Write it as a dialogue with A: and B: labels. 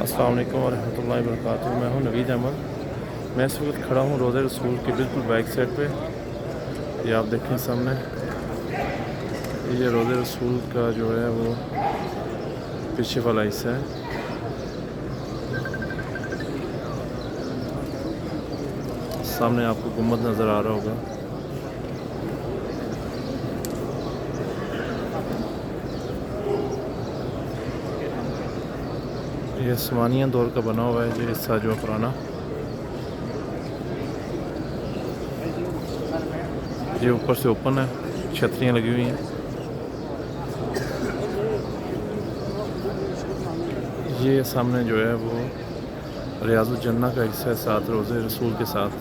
A: अस्सलाम वालेकुम वरहमतुल्लाहि वबरकातुहू। मैं हूं नवीद अहमद। मैं इस वक्त खड़ा हूं रोज़े रसूल के बिल्कुल बैक साइड पे। ये आप देखें सामने, ये रोज़े रसूल का जो है वो पीछे वाला हिस्सा है। सामने आपको गुम्बद नज़र आ रहा होगा। ये उस्मानिया दौर का बना हुआ है ये हिस्सा जो पुराना। ये ऊपर से ओपन है, छतरियाँ लगी हुई हैं। ये सामने जो है वो रियाजुल जन्नह का हिस्सा है, साथ रोज़े रसूल के साथ।